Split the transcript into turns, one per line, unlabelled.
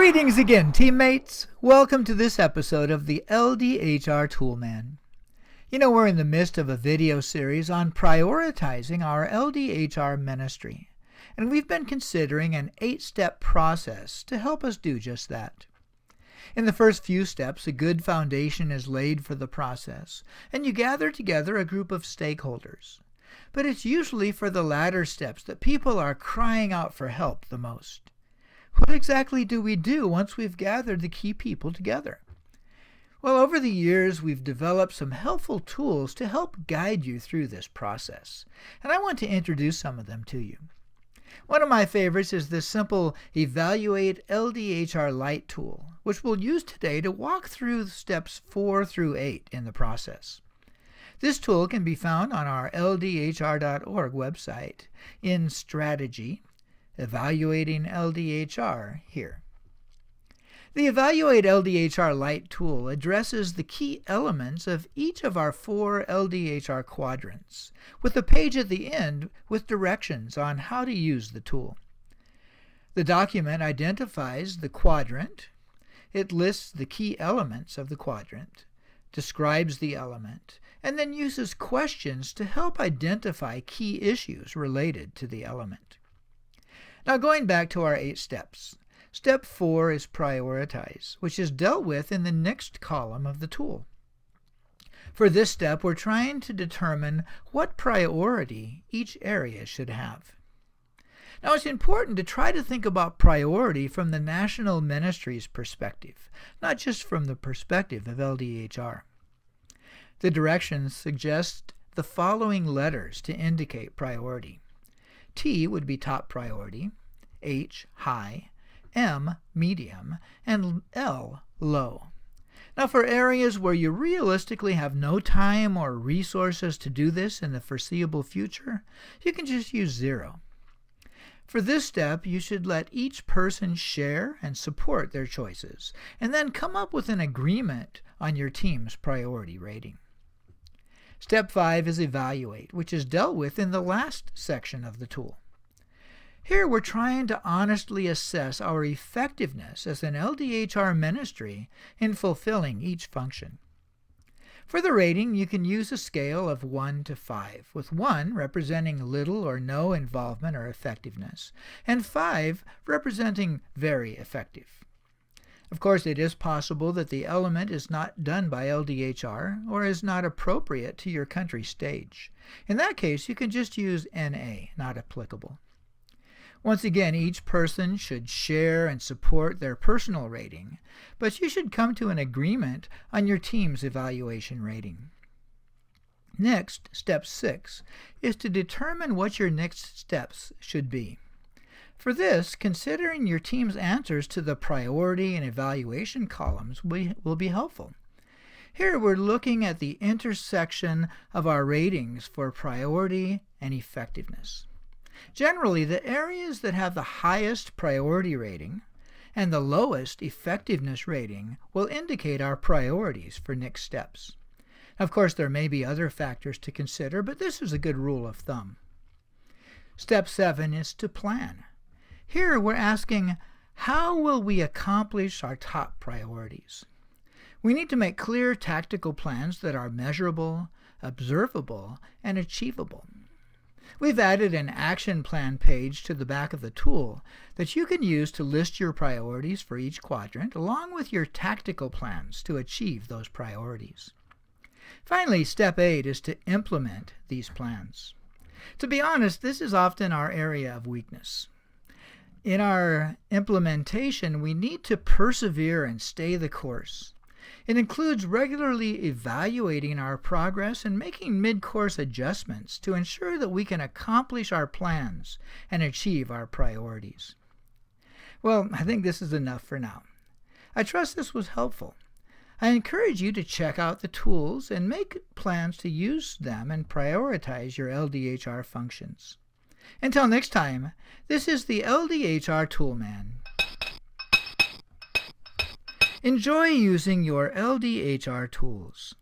Greetings again, teammates. Welcome to this episode of the LDHR Toolman. You know, we're in the midst of a video series on prioritizing our LDHR ministry, and we've been considering an 8-step process to help us do just that. In the first few steps, a good foundation is laid for the process, and you gather together a group of stakeholders. But it's usually for the latter steps that people are crying out for help the most. What exactly do we do once we've gathered the key people together? Well, over the years, we've developed some helpful tools to help guide you through this process, and I want to introduce some of them to you. One of my favorites is this simple Evalu8 LDHR Lite tool, which we'll use today to walk through steps 4 through 8 in the process. This tool can be found on our LDHR.org website in Strategy, Evaluating LDHR here. The Evalu8 LDHR Lite tool addresses the key elements of each of our 4 LDHR quadrants, with a page at the end with directions on how to use the tool. The document identifies the quadrant, it lists the key elements of the quadrant, describes the element, and then uses questions to help identify key issues related to the element. Now, going back to our 8 steps, step 4 is prioritize, which is dealt with in the next column of the tool. For this step, we're trying to determine what priority each area should have. Now, it's important to try to think about priority from the national ministry's perspective, not just from the perspective of LDHR. The directions suggest the following letters to indicate priority. T would be top priority, H, high, M, medium, and L, low. Now, for areas where you realistically have no time or resources to do this in the foreseeable future, you can just use 0. For this step, you should let each person share and support their choices, and then come up with an agreement on your team's priority rating. Step 5 is evaluate, which is dealt with in the last section of the tool. Here we're trying to honestly assess our effectiveness as an LDHR ministry in fulfilling each function. For the rating, you can use a scale of 1 to 5, with 1 representing little or no involvement or effectiveness, and 5 representing very effective. Of course, it is possible that the element is not done by LDHR or is not appropriate to your country stage. In that case, you can just use NA, not applicable. Once again, each person should share and support their personal rating, but you should come to an agreement on your team's evaluation rating. Next, step 6, is to determine what your next steps should be. For this, considering your team's answers to the priority and evaluation columns will be helpful. Here we're looking at the intersection of our ratings for priority and effectiveness. Generally, the areas that have the highest priority rating and the lowest effectiveness rating will indicate our priorities for next steps. Of course, there may be other factors to consider, but this is a good rule of thumb. Step 7 is to plan. Here we're asking, how will we accomplish our top priorities? We need to make clear tactical plans that are measurable, observable, and achievable. We've added an action plan page to the back of the tool that you can use to list your priorities for each quadrant, along with your tactical plans to achieve those priorities. Finally, step 8 is to implement these plans. To be honest, this is often our area of weakness. In our implementation, we need to persevere and stay the course. It includes regularly evaluating our progress and making mid-course adjustments to ensure that we can accomplish our plans and achieve our priorities. Well, I think this is enough for now. I trust this was helpful. I encourage you to check out the tools and make plans to use them and prioritize your LDHR functions. Until next time, this is the LDHR Toolman. Enjoy using your LDHR tools.